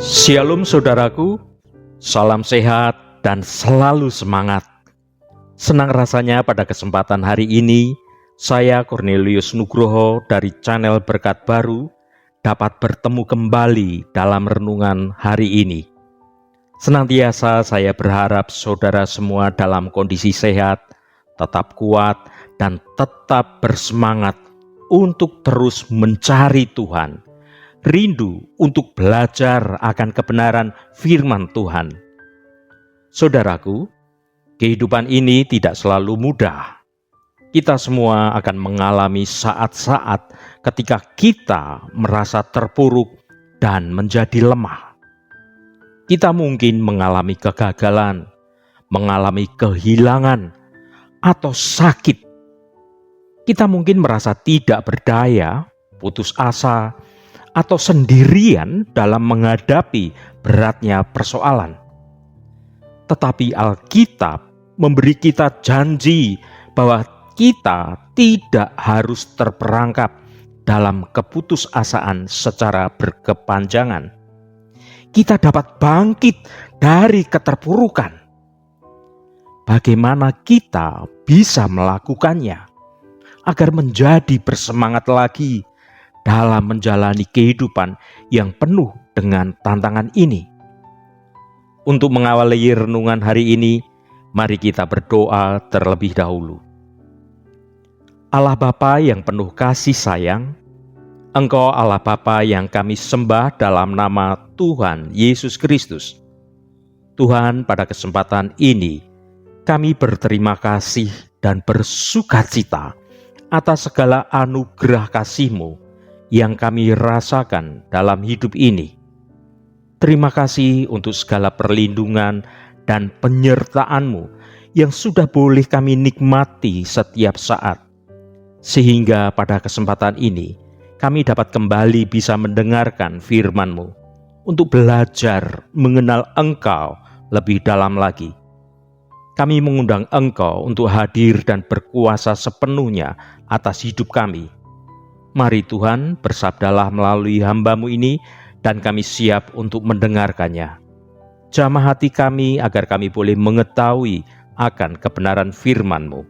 Shalom saudaraku, salam sehat dan selalu semangat. Senang rasanya pada kesempatan hari ini, saya Cornelius Nugroho dari channel Berkat Baru dapat bertemu kembali dalam renungan hari ini. Senantiasa saya berharap saudara semua dalam kondisi sehat, tetap kuat dan tetap bersemangat untuk terus mencari Tuhan. Rindu untuk belajar akan kebenaran firman Tuhan. Saudaraku, kehidupan ini tidak selalu mudah. Kita semua akan mengalami saat-saat ketika kita merasa terpuruk dan menjadi lemah. Kita mungkin mengalami kegagalan, mengalami kehilangan, atau sakit. Kita mungkin merasa tidak berdaya, putus asa, atau sendirian dalam menghadapi beratnya persoalan. Tetapi Alkitab memberi kita janji bahwa kita tidak harus terperangkap dalam keputusasaan secara berkepanjangan. Kita dapat bangkit dari keterpurukan. Bagaimana kita bisa melakukannya agar menjadi bersemangat lagi dalam menjalani kehidupan yang penuh dengan tantangan ini? Untuk mengawali renungan hari ini, mari kita berdoa terlebih dahulu. Allah Bapa yang penuh kasih sayang, Engkau Allah Bapa yang kami sembah dalam nama Tuhan Yesus Kristus. Tuhan, pada kesempatan ini, kami berterima kasih dan bersukacita atas segala anugerah kasih-Mu yang kami rasakan dalam hidup ini. Terima kasih untuk segala perlindungan dan penyertaan-Mu yang sudah boleh kami nikmati setiap saat. Sehingga pada kesempatan ini, kami dapat kembali bisa mendengarkan firman-Mu untuk belajar mengenal Engkau lebih dalam lagi. Kami mengundang Engkau untuk hadir dan berkuasa sepenuhnya atas hidup kami. Mari Tuhan, bersabdalah melalui hamba-Mu ini, dan kami siap untuk mendengarkannya. Jamah hati kami agar kami boleh mengetahui akan kebenaran firman-Mu.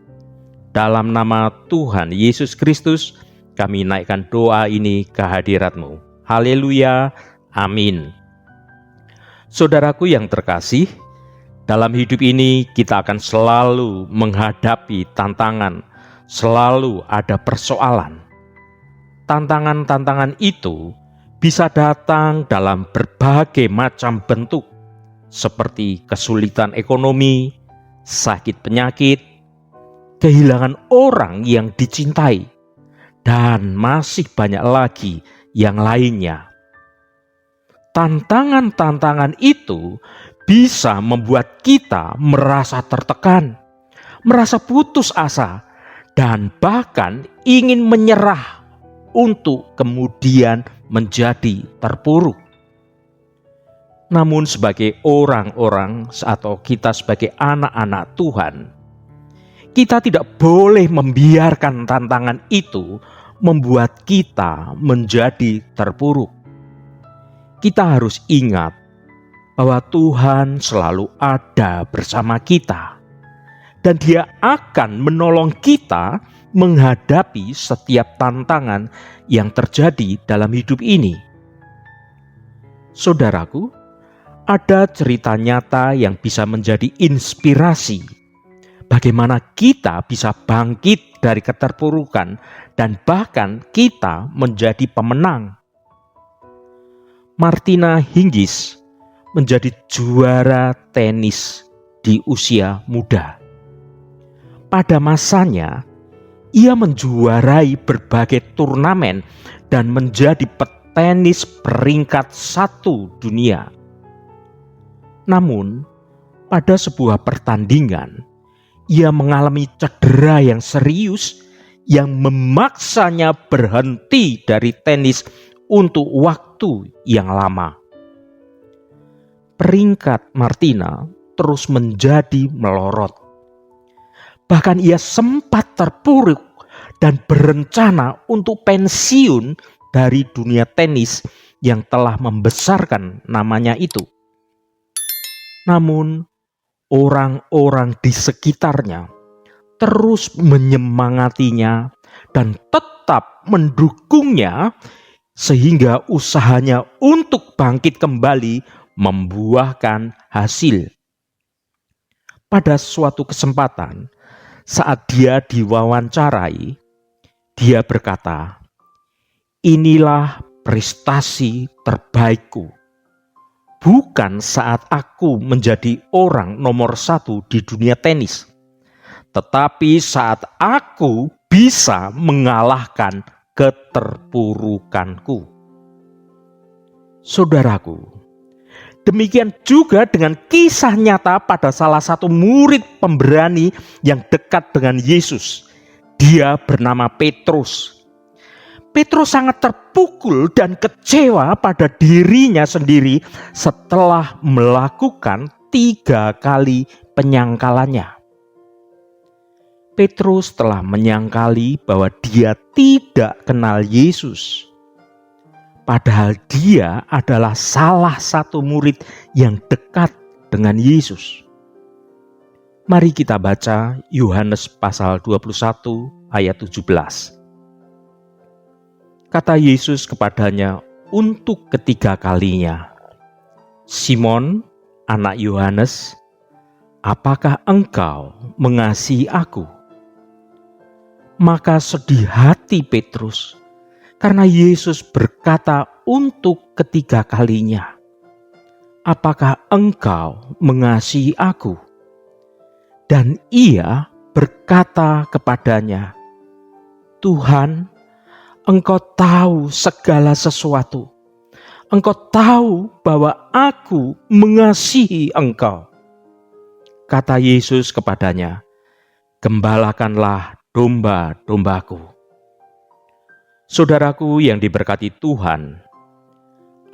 Dalam nama Tuhan Yesus Kristus, kami naikkan doa ini ke hadirat-Mu. Haleluya, amin. Saudaraku yang terkasih, dalam hidup ini kita akan selalu menghadapi tantangan, selalu ada persoalan. Tantangan-tantangan itu bisa datang dalam berbagai macam bentuk, seperti kesulitan ekonomi, sakit penyakit, kehilangan orang yang dicintai, dan masih banyak lagi yang lainnya. Tantangan-tantangan itu bisa membuat kita merasa tertekan, merasa putus asa, dan bahkan ingin menyerah untuk kemudian menjadi terpuruk. Namun sebagai orang-orang atau kita sebagai anak-anak Tuhan, kita tidak boleh membiarkan tantangan itu membuat kita menjadi terpuruk. Kita harus ingat bahwa Tuhan selalu ada bersama kita, dan Dia akan menolong kita menghadapi setiap tantangan yang terjadi dalam hidup ini. Saudaraku, ada cerita nyata yang bisa menjadi inspirasi bagaimana kita bisa bangkit dari keterpurukan dan bahkan kita menjadi pemenang. Martina Hingis menjadi juara tenis di usia muda. Pada masanya, ia menjuarai berbagai turnamen dan menjadi petenis peringkat 1 dunia. Namun, pada sebuah pertandingan, ia mengalami cedera yang serius yang memaksanya berhenti dari tenis untuk waktu yang lama. Peringkat Martina terus menjadi melorot. Bahkan ia sempat terpuruk dan berencana untuk pensiun dari dunia tenis yang telah membesarkan namanya itu. Namun, orang-orang di sekitarnya terus menyemangatinya dan tetap mendukungnya, sehingga usahanya untuk bangkit kembali membuahkan hasil. Pada suatu kesempatan, saat dia diwawancarai, dia berkata, "Inilah prestasi terbaikku. Bukan saat aku menjadi orang nomor 1 di dunia tenis, tetapi saat aku bisa mengalahkan keterpurukanku." Saudaraku, demikian juga dengan kisah nyata pada salah satu murid pemberani yang dekat dengan Yesus. Dia bernama Petrus. Petrus sangat terpukul dan kecewa pada dirinya sendiri setelah melakukan 3 kali penyangkalannya. Petrus telah menyangkali bahwa dia tidak kenal Yesus, padahal dia adalah salah satu murid yang dekat dengan Yesus. Mari kita baca Yohanes pasal 21 ayat 17. Kata Yesus kepadanya untuk ketiga kalinya, "Simon, anak Yohanes, apakah engkau mengasihi aku?" Maka sedih hati Petrus karena Yesus berkata untuk ketiga kalinya, "Apakah engkau mengasihi aku?" Dan ia berkata kepadanya, "Tuhan, Engkau tahu segala sesuatu. Engkau tahu bahwa aku mengasihi Engkau." Kata Yesus kepadanya, "Gembalakanlah domba-dombaku." Saudaraku yang diberkati Tuhan,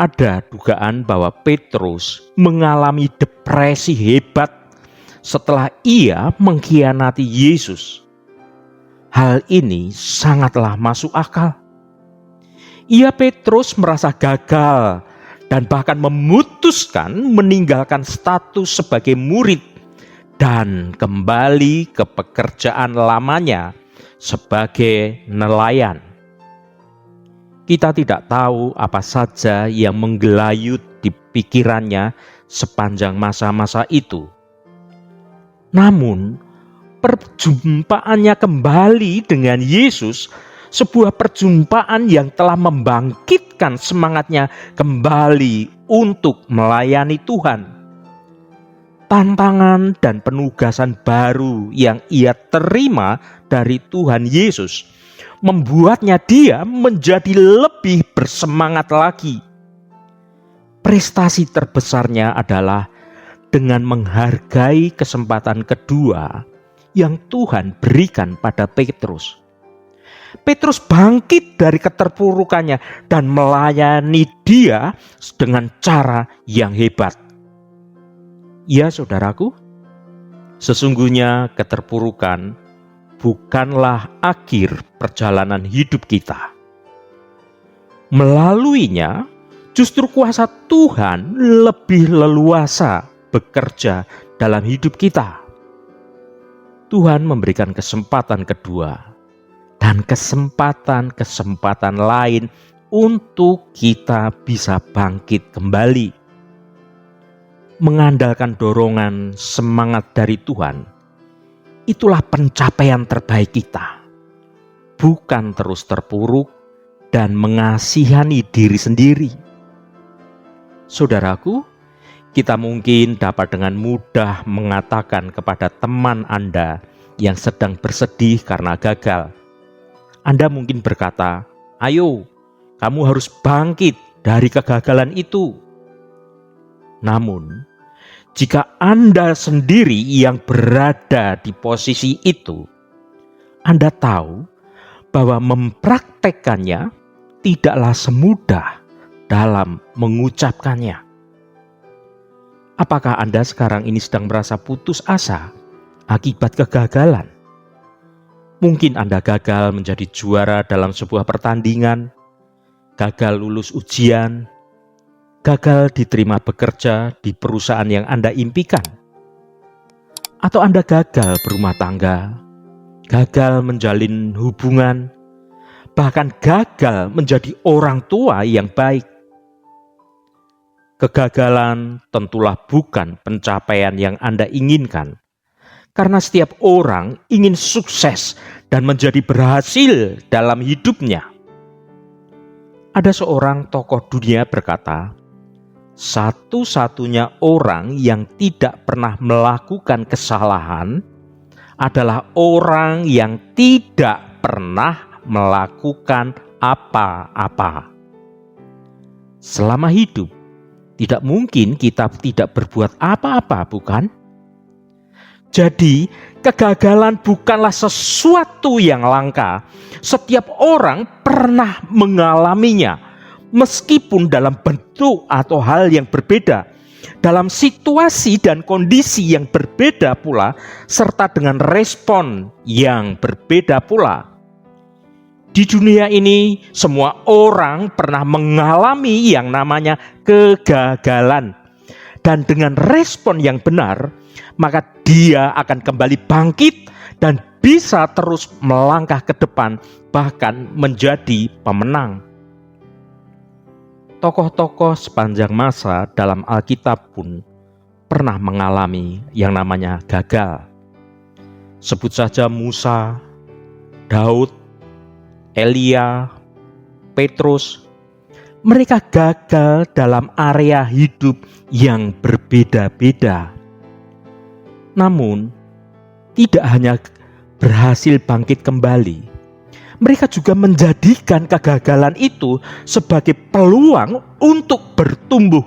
ada dugaan bahwa Petrus mengalami depresi hebat setelah ia mengkhianati Yesus. Hal ini sangatlah masuk akal. Petrus merasa gagal dan bahkan memutuskan meninggalkan status sebagai murid dan kembali ke pekerjaan lamanya sebagai nelayan. Kita tidak tahu apa saja yang menggelayut di pikirannya sepanjang masa-masa itu. Namun, perjumpaannya kembali dengan Yesus, sebuah perjumpaan yang telah membangkitkan semangatnya kembali untuk melayani Tuhan. Tantangan dan penugasan baru yang ia terima dari Tuhan Yesus membuatnya dia menjadi lebih bersemangat lagi. Prestasi terbesarnya adalah dengan menghargai kesempatan kedua yang Tuhan berikan pada Petrus. Petrus bangkit dari keterpurukannya dan melayani dia dengan cara yang hebat. Ya saudaraku, sesungguhnya keterpurukan bukanlah akhir perjalanan hidup kita. Melaluinya, justru kuasa Tuhan lebih leluasa bekerja dalam hidup kita. Tuhan memberikan kesempatan kedua dan kesempatan-kesempatan lain untuk kita bisa bangkit kembali. Mengandalkan dorongan semangat dari Tuhan, itulah pencapaian terbaik kita. Bukan terus terpuruk dan mengasihani diri sendiri. Saudaraku, kita mungkin dapat dengan mudah mengatakan kepada teman Anda yang sedang bersedih karena gagal. Anda mungkin berkata, "Ayo, kamu harus bangkit dari kegagalan itu." Namun, jika Anda sendiri yang berada di posisi itu, Anda tahu bahwa mempraktekkannya tidaklah semudah dalam mengucapkannya. Apakah Anda sekarang ini sedang merasa putus asa akibat kegagalan? Mungkin Anda gagal menjadi juara dalam sebuah pertandingan, gagal lulus ujian, gagal diterima bekerja di perusahaan yang Anda impikan, atau Anda gagal berumah tangga, gagal menjalin hubungan, bahkan gagal menjadi orang tua yang baik. Kegagalan tentulah bukan pencapaian yang Anda inginkan, karena setiap orang ingin sukses dan menjadi berhasil dalam hidupnya. Ada seorang tokoh dunia berkata, satu-satunya orang yang tidak pernah melakukan kesalahan adalah orang yang tidak pernah melakukan apa-apa. Selama hidup, tidak mungkin kita tidak berbuat apa-apa, bukan? Jadi, kegagalan bukanlah sesuatu yang langka. Setiap orang pernah mengalaminya, meskipun dalam bentuk atau hal yang berbeda, dalam situasi dan kondisi yang berbeda pula, serta dengan respon yang berbeda pula. Di dunia ini, semua orang pernah mengalami yang namanya kegagalan. Dan dengan respon yang benar, maka dia akan kembali bangkit dan bisa terus melangkah ke depan, bahkan menjadi pemenang. Tokoh-tokoh sepanjang masa dalam Alkitab pun pernah mengalami yang namanya gagal. Sebut saja Musa, Daud, Elia, Petrus. Mereka gagal dalam area hidup yang berbeda-beda. Namun, tidak hanya berhasil bangkit kembali, mereka juga menjadikan kegagalan itu sebagai peluang untuk bertumbuh.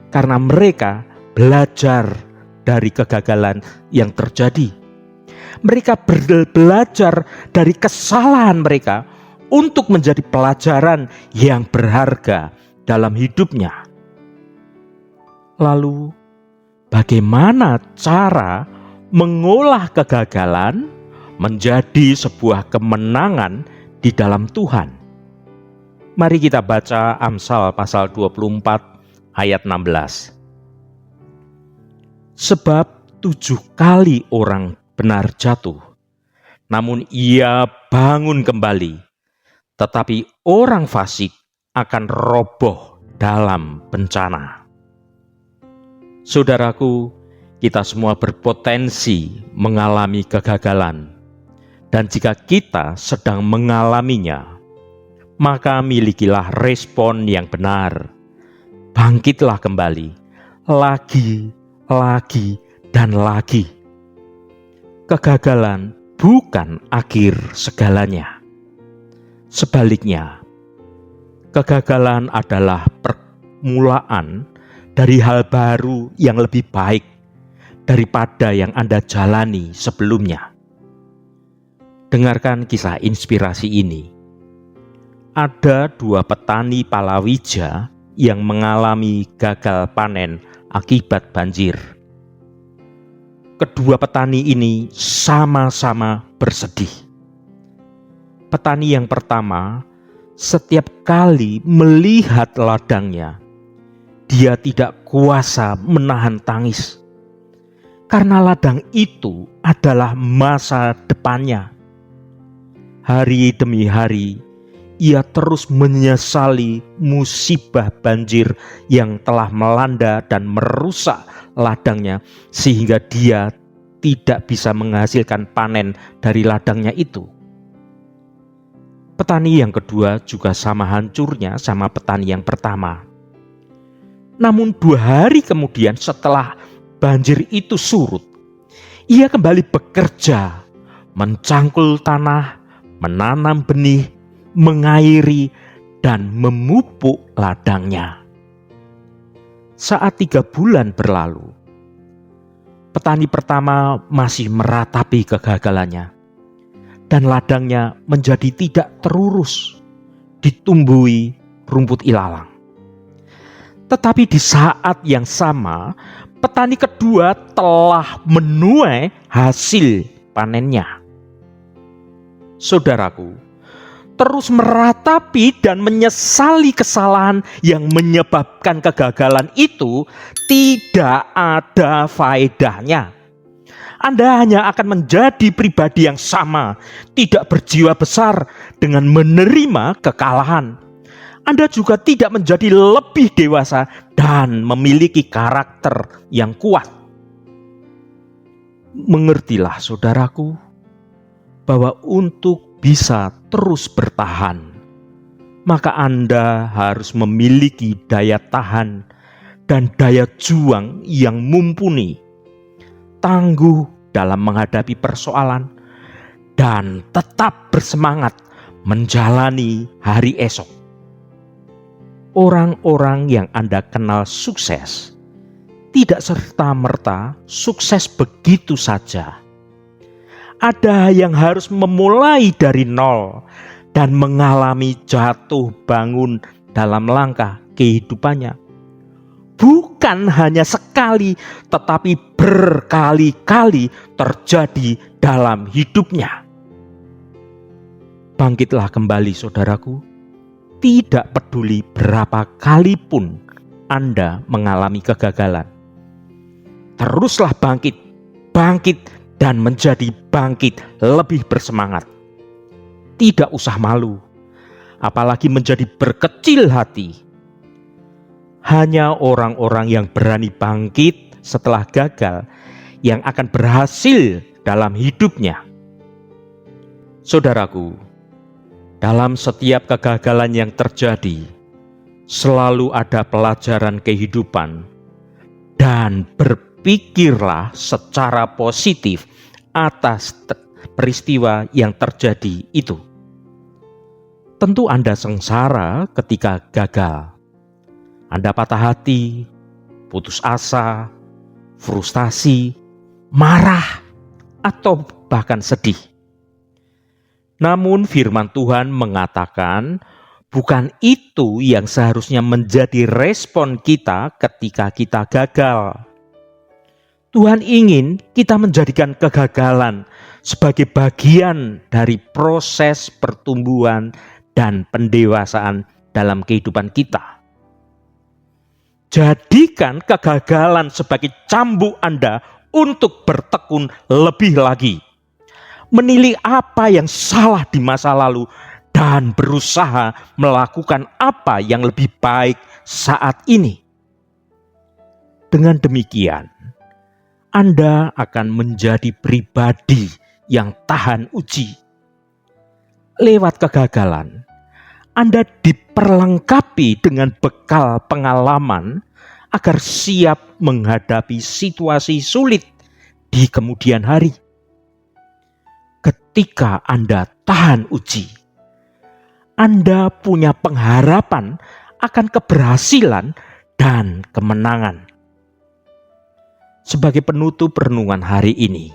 Karena mereka belajar dari kegagalan yang terjadi. Mereka belajar dari kesalahan mereka untuk menjadi pelajaran yang berharga dalam hidupnya. Lalu, bagaimana cara mengolah kegagalan menjadi sebuah kemenangan di dalam Tuhan? Mari kita baca Amsal pasal 24 ayat 16. Sebab 7 kali orang benar jatuh, namun ia bangun kembali. Tetapi orang fasik akan roboh dalam bencana. Saudaraku, kita semua berpotensi mengalami kegagalan. Dan jika kita sedang mengalaminya, maka milikilah respon yang benar. Bangkitlah kembali, lagi, dan lagi. Kegagalan bukan akhir segalanya. Sebaliknya, kegagalan adalah permulaan dari hal baru yang lebih baik daripada yang Anda jalani sebelumnya. Dengarkan kisah inspirasi ini. Ada 2 petani palawija yang mengalami gagal panen akibat banjir. Kedua petani ini sama-sama bersedih. Petani yang pertama, setiap kali melihat ladangnya, dia tidak kuasa menahan tangis. Karena ladang itu adalah masa depannya. Hari demi hari, ia terus menyesali musibah banjir yang telah melanda dan merusak ladangnya, sehingga dia tidak bisa menghasilkan panen dari ladangnya itu. Petani yang kedua juga sama hancurnya sama petani yang pertama. Namun 2 hari kemudian setelah banjir itu surut, ia kembali bekerja, mencangkul tanah, menanam benih, mengairi, dan memupuk ladangnya. Saat 3 bulan berlalu, petani pertama masih meratapi kegagalannya. Dan ladangnya menjadi tidak terurus, ditumbuhi rumput ilalang. Tetapi di saat yang sama, petani kedua telah menuai hasil panennya. Saudaraku, terus meratapi dan menyesali kesalahan yang menyebabkan kegagalan itu, tidak ada faedahnya. Anda hanya akan menjadi pribadi yang sama, tidak berjiwa besar dengan menerima kekalahan. Anda juga tidak menjadi lebih dewasa dan memiliki karakter yang kuat. Mengertilah saudaraku, bahwa untuk bisa terus bertahan, maka Anda harus memiliki daya tahan dan daya juang yang mumpuni, tangguh dalam menghadapi persoalan, dan tetap bersemangat menjalani hari esok. Orang-orang yang Anda kenal sukses tidak serta-merta sukses begitu saja. Ada yang harus memulai dari nol dan mengalami jatuh bangun dalam langkah kehidupannya. Bukan hanya sekali, tetapi berkali-kali terjadi dalam hidupnya. Bangkitlah kembali saudaraku. Tidak peduli berapa kali pun Anda mengalami kegagalan. Teruslah bangkit dan menjadi bangkit lebih bersemangat. Tidak usah malu, apalagi menjadi berkecil hati. Hanya orang-orang yang berani bangkit setelah gagal yang akan berhasil dalam hidupnya. Saudaraku, dalam setiap kegagalan yang terjadi, selalu ada pelajaran kehidupan, dan berpikirlah secara positif atas peristiwa yang terjadi itu. Tentu Anda sengsara ketika gagal. Anda patah hati, putus asa, frustasi, marah, atau bahkan sedih. Namun firman Tuhan mengatakan bukan itu yang seharusnya menjadi respon kita ketika kita gagal. Tuhan ingin kita menjadikan kegagalan sebagai bagian dari proses pertumbuhan dan pendewasaan dalam kehidupan kita. Jadikan kegagalan sebagai cambuk Anda untuk bertekun lebih lagi. Menilik apa yang salah di masa lalu dan berusaha melakukan apa yang lebih baik saat ini. Dengan demikian, Anda akan menjadi pribadi yang tahan uji. Lewat kegagalan, Anda diperlengkapi dengan bekal pengalaman agar siap menghadapi situasi sulit di kemudian hari. Ketika Anda tahan uji, Anda punya pengharapan akan keberhasilan dan kemenangan. Sebagai penutup renungan hari ini,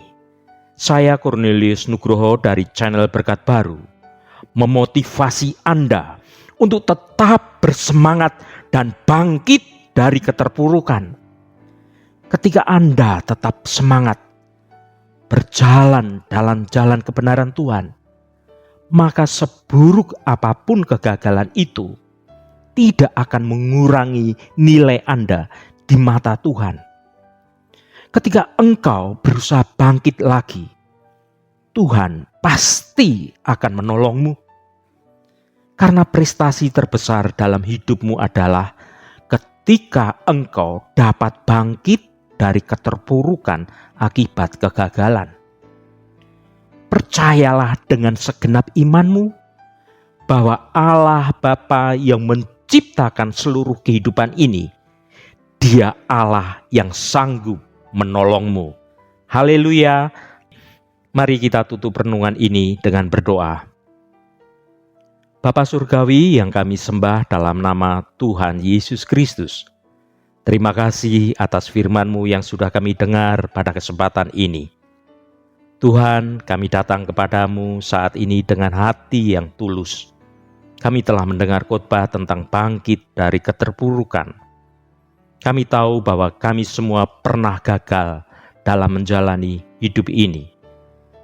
saya Cornelius Nugroho dari channel Berkat Baru memotivasi Anda untuk tetap bersemangat dan bangkit dari keterpurukan. Ketika Anda tetap semangat berjalan dalam jalan kebenaran Tuhan, maka seburuk apapun kegagalan itu tidak akan mengurangi nilai Anda di mata Tuhan. Ketika engkau berusaha bangkit lagi, Tuhan pasti akan menolongmu. Karena prestasi terbesar dalam hidupmu adalah ketika engkau dapat bangkit dari keterpurukan akibat kegagalan. Percayalah dengan segenap imanmu bahwa Allah Bapa yang menciptakan seluruh kehidupan ini, Dia Allah yang sanggup menolongmu. Haleluya. Mari kita tutup renungan ini dengan berdoa. Bapa Surgawi yang kami sembah dalam nama Tuhan Yesus Kristus, terima kasih atas firman-Mu yang sudah kami dengar pada kesempatan ini. Tuhan, kami datang kepadamu saat ini dengan hati yang tulus. Kami telah mendengar khotbah tentang bangkit dari keterpurukan. Kami tahu bahwa kami semua pernah gagal dalam menjalani hidup ini.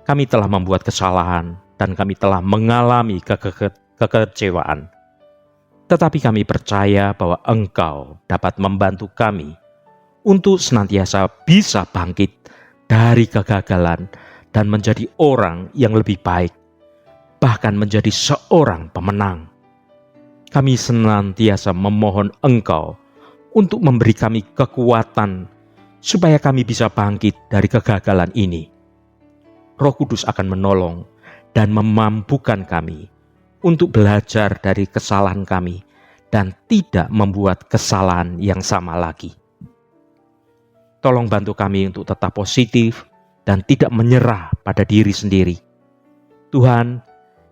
Kami telah membuat kesalahan dan kami telah mengalami kekecewaan. Tetapi kami percaya bahwa Engkau dapat membantu kami untuk senantiasa bisa bangkit dari kegagalan dan menjadi orang yang lebih baik, bahkan menjadi seorang pemenang. Kami senantiasa memohon Engkau untuk memberi kami kekuatan supaya kami bisa bangkit dari kegagalan ini. Roh Kudus akan menolong dan memampukan kami untuk belajar dari kesalahan kami dan tidak membuat kesalahan yang sama lagi. Tolong bantu kami untuk tetap positif dan tidak menyerah pada diri sendiri. Tuhan,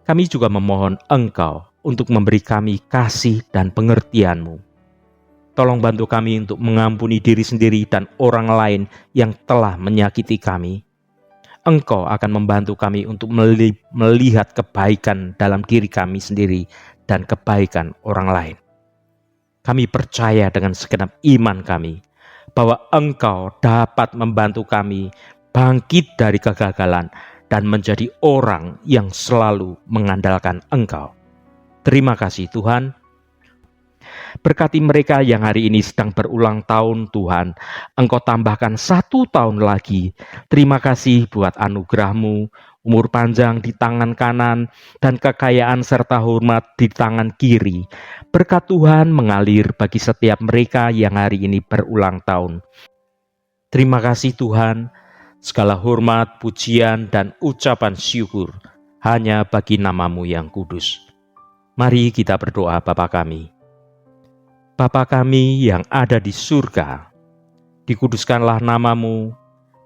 kami juga memohon Engkau untuk memberi kami kasih dan pengertian-Mu. Tolong bantu kami untuk mengampuni diri sendiri dan orang lain yang telah menyakiti kami. Engkau akan membantu kami untuk melihat kebaikan dalam diri kami sendiri dan kebaikan orang lain. Kami percaya dengan segenap iman kami bahwa Engkau dapat membantu kami bangkit dari kegagalan dan menjadi orang yang selalu mengandalkan Engkau. Terima kasih Tuhan. Berkati mereka yang hari ini sedang berulang tahun Tuhan. Engkau tambahkan 1 tahun lagi. Terima kasih buat anugerah-Mu, umur panjang di tangan kanan, dan kekayaan serta hormat di tangan kiri. Berkat Tuhan mengalir bagi setiap mereka yang hari ini berulang tahun. Terima kasih Tuhan. Segala hormat, pujian, dan ucapan syukur hanya bagi nama-Mu yang kudus. Mari kita berdoa Bapa kami. Bapa kami yang ada di surga, dikuduskanlah nama-Mu,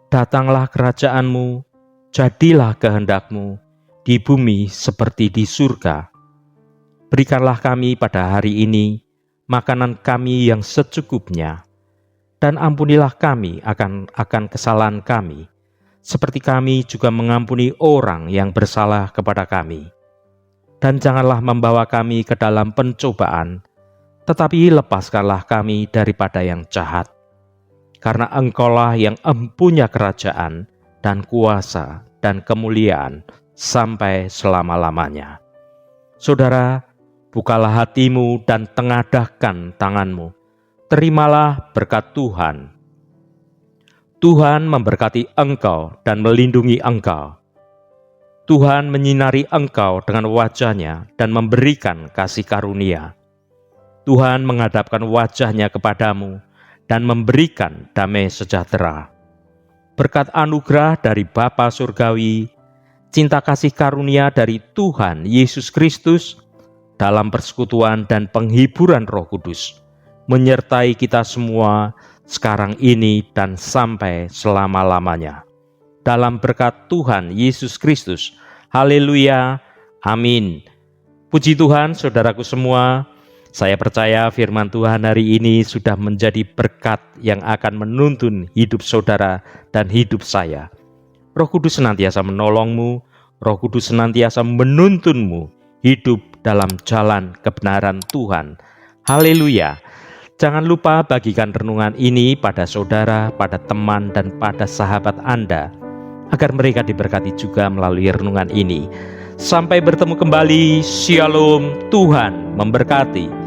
datanglah kerajaan-Mu, jadilah kehendak-Mu di bumi seperti di surga. Berikanlah kami pada hari ini makanan kami yang secukupnya, dan ampunilah kami akan kesalahan kami, seperti kami juga mengampuni orang yang bersalah kepada kami. Dan janganlah membawa kami ke dalam pencobaan, tetapi lepaskanlah kami daripada yang jahat. Karena Engkaulah yang empunya kerajaan dan kuasa dan kemuliaan sampai selama-lamanya. Saudara, bukalah hatimu dan tengadahkan tanganmu. Terimalah berkat Tuhan. Tuhan memberkati engkau dan melindungi engkau. Tuhan menyinari engkau dengan wajah-Nya dan memberikan kasih karunia. Tuhan menghadapkan wajah-Nya kepadamu dan memberikan damai sejahtera. Berkat anugerah dari Bapa Surgawi, cinta kasih karunia dari Tuhan Yesus Kristus, dalam persekutuan dan penghiburan Roh Kudus, menyertai kita semua sekarang ini dan sampai selama-lamanya. Dalam berkat Tuhan Yesus Kristus. Haleluya. Amin. Puji Tuhan, saudaraku semua. Saya percaya firman Tuhan hari ini sudah menjadi berkat yang akan menuntun hidup saudara dan hidup saya. Roh Kudus senantiasa menolongmu, Roh Kudus senantiasa menuntunmu hidup dalam jalan kebenaran Tuhan. Haleluya. Jangan lupa bagikan renungan ini pada saudara, pada teman, dan pada sahabat Anda, agar mereka diberkati juga melalui renungan ini. Sampai bertemu kembali. Shalom. Tuhan memberkati.